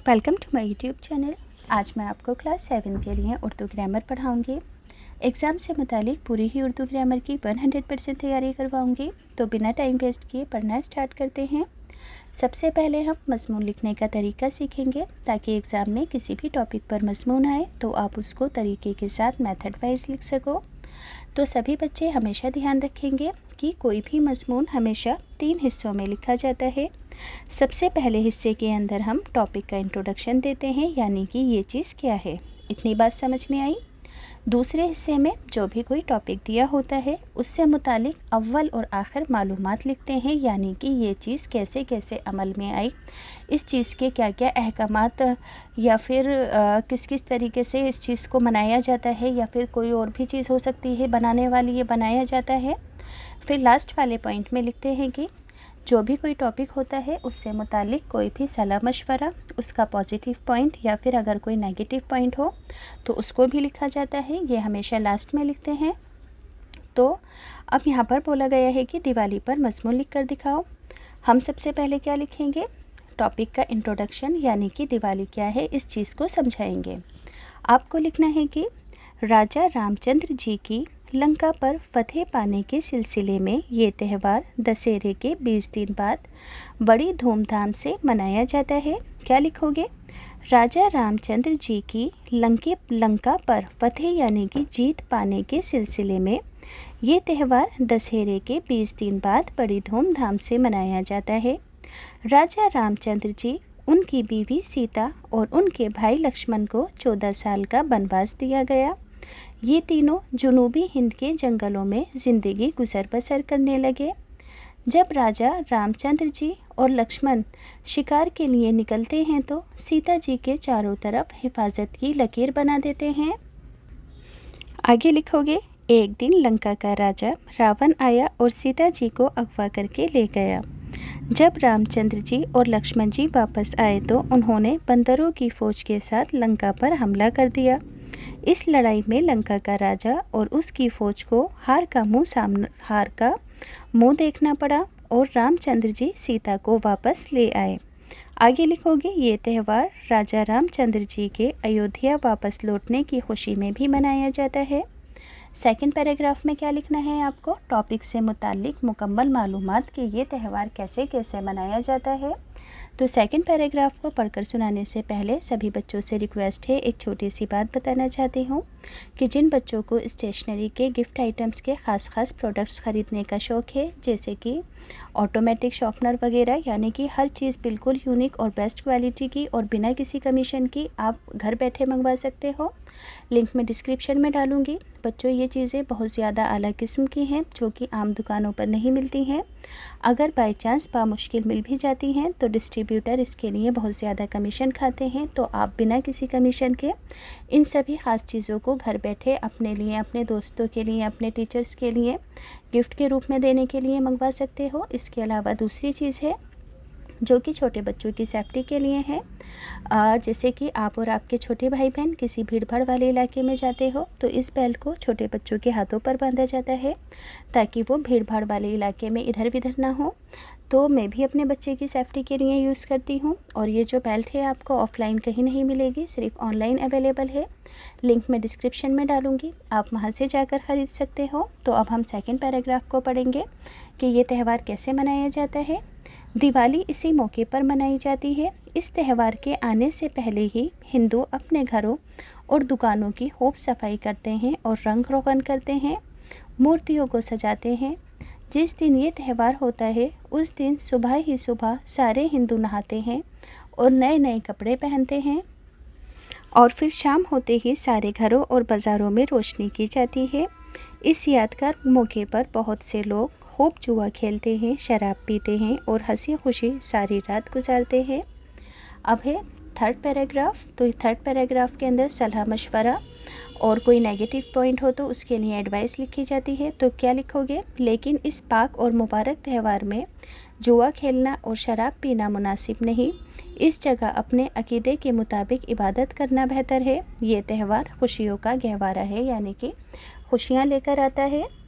Welcome to my YouTube channel. आज मैं आपको क्लास 7 के लिए उर्दू ग्रामर पढ़ाऊंगी। एग्ज़ाम से मुतालिक पूरी ही उर्दू ग्रामर की 100% तैयारी करवाऊंगी। तो बिना टाइम वेस्ट किए पढ़ना स्टार्ट करते हैं। सबसे पहले हम मज़मून लिखने का तरीका सीखेंगे ताकि एग्ज़ाम में किसी भी टॉपिक पर मज़मून आए तो आप उसको तरीके के साथ मेथड वाइज लिख सको। तो सभी बच्चे हमेशा ध्यान रखेंगे कि कोई भी मज़मून हमेशा 3 हिस्सों में लिखा जाता है। सबसे पहले हिस्से के अंदर हम टॉपिक का इंट्रोडक्शन देते हैं, यानी कि ये चीज़ क्या है। इतनी बात समझ में आई। दूसरे हिस्से में जो भी कोई टॉपिक दिया होता है उससे मुतालिक अव्वल और आखिर मालूमात लिखते हैं, यानी कि ये चीज़ कैसे कैसे अमल में आई, इस चीज़ के क्या क्या अहकामात या फिर किस किस तरीके से इस चीज़ को मनाया जाता है, या फिर कोई और भी चीज़ हो सकती है बनाने वाली, ये बनाया जाता है। फिर लास्ट वाले पॉइंट में लिखते हैं कि जो भी कोई टॉपिक होता है उससे मुतालिक कोई भी सलाह मशवरा, उसका पॉजिटिव पॉइंट या फिर अगर कोई नेगेटिव पॉइंट हो तो उसको भी लिखा जाता है। ये हमेशा लास्ट में लिखते हैं। तो अब यहाँ पर बोला गया है कि दिवाली पर मज़मून लिख कर दिखाओ। हम सबसे पहले क्या लिखेंगे? टॉपिक का इंट्रोडक्शन, यानी कि दिवाली क्या है इस चीज़ को समझाएंगे। आपको लिखना है कि राजा रामचंद्र जी की लंका पर फतेह पाने के सिलसिले में ये त्यौहार दशहरे के 20 दिन बाद बड़ी धूमधाम से मनाया जाता है। क्या लिखोगे? राजा रामचंद्र जी की लंका पर फतेह यानी कि जीत पाने के सिलसिले में ये त्यौहार दशहरे के 20 दिन बाद बड़ी धूमधाम से मनाया जाता है। राजा रामचंद्र जी, उनकी बीवी सीता और उनके भाई लक्ष्मण को 14 साल का वनवास दिया गया। ये तीनों जुनूबी हिंद के जंगलों में ज़िंदगी गुजर बसर करने लगे। जब राजा रामचंद्र जी और लक्ष्मण शिकार के लिए निकलते हैं तो सीता जी के चारों तरफ हिफाजत की लकीर बना देते हैं। आगे लिखोगे, एक दिन लंका का राजा रावण आया और सीता जी को अगवा करके ले गया। जब रामचंद्र जी और लक्ष्मण जी वापस आए तो उन्होंने बंदरों की फौज के साथ लंका पर हमला कर दिया। इस लड़ाई में लंका का राजा और उसकी फौज को हार का मुंह देखना पड़ा और रामचंद्र जी सीता को वापस ले आए। आगे लिखोगे, ये त्यौहार राजा रामचंद्र जी के अयोध्या वापस लौटने की खुशी में भी मनाया जाता है। सेकंड पैराग्राफ में क्या लिखना है आपको? टॉपिक से मुतालिक मुकम्मल मालूमात कि ये त्यौहार कैसे कैसे मनाया जाता है। तो सेकंड पैराग्राफ को पढ़कर सुनाने से पहले सभी बच्चों से रिक्वेस्ट है, एक छोटी सी बात बताना चाहती हूँ कि जिन बच्चों को स्टेशनरी के गिफ्ट आइटम्स के ख़ास प्रोडक्ट्स ख़रीदने का शौक़ है, जैसे कि ऑटोमेटिक शॉर्पनर वगैरह, यानी कि हर चीज़ बिल्कुल यूनिक और बेस्ट क्वालिटी की और बिना किसी कमीशन की आप घर बैठे मंगवा सकते हो। लिंक मैं डिस्क्रिप्शन में डालूँगी। बच्चों, ये चीज़ें बहुत ज़्यादा आला किस्म की हैं जो कि आम दुकानों पर नहीं मिलती हैं। अगर बाई चांस मुश्किल मिल भी जाती हैं तो डिस्ट्रीब्यूटर इसके लिए बहुत ज़्यादा कमीशन खाते हैं। तो आप बिना किसी कमीशन के इन सभी ख़ास चीज़ों को घर बैठे अपने लिए, अपने दोस्तों के लिए, अपने टीचर्स के लिए गिफ्ट के रूप में देने के लिए मंगवा सकते हो। इसके अलावा दूसरी चीज़ है जो कि छोटे बच्चों की सेफ्टी के लिए है। जैसे कि आप और आपके छोटे भाई बहन किसी भीड़ भाड़ वाले इलाके में जाते हो तो इस बेल्ट को छोटे बच्चों के हाथों पर बांधा जाता है ताकि वो भीड़ भाड़ वाले इलाके में इधर उधर ना हो। तो मैं भी अपने बच्चे की सेफ्टी के लिए यूज़ करती हूँ। और ये जो बेल्ट है आपको ऑफलाइन कहीं नहीं मिलेगी, सिर्फ ऑनलाइन अवेलेबल है। लिंक मैं डिस्क्रिप्शन में डालूँगी, आप वहाँ से जाकर ख़रीद सकते हो। तो अब हम सेकेंड पैराग्राफ को पढ़ेंगे कि ये त्यौहार कैसे मनाया जाता है। दिवाली इसी मौके पर मनाई जाती है। इस त्यौहार के आने से पहले ही हिंदू अपने घरों और दुकानों की खूब सफाई करते हैं और रंग रोगन करते हैं, मूर्तियों को सजाते हैं। जिस दिन ये त्यौहार होता है उस दिन सुबह ही सुबह सारे हिंदू नहाते हैं और नए नए कपड़े पहनते हैं और फिर शाम होते ही सारे घरों और बाज़ारों में रोशनी की जाती है। इस यादगार मौके पर बहुत से लोग खूब जुआ खेलते हैं, शराब पीते हैं और हंसी खुशी सारी रात गुजारते हैं। अब है थर्ड पैराग्राफ। तो थर्ड पैराग्राफ के अंदर सलाह मशवरा और कोई नेगेटिव पॉइंट हो तो उसके लिए एडवाइस लिखी जाती है। तो क्या लिखोगे? लेकिन इस पाक और मुबारक त्यौहार में जुआ खेलना और शराब पीना मुनासिब नहीं। इस जगह अपने अकीदे के मुताबिक इबादत करना बेहतर है। ये त्यौहार खुशियों का गहवारा है, यानी कि खुशियाँ लेकर आता है।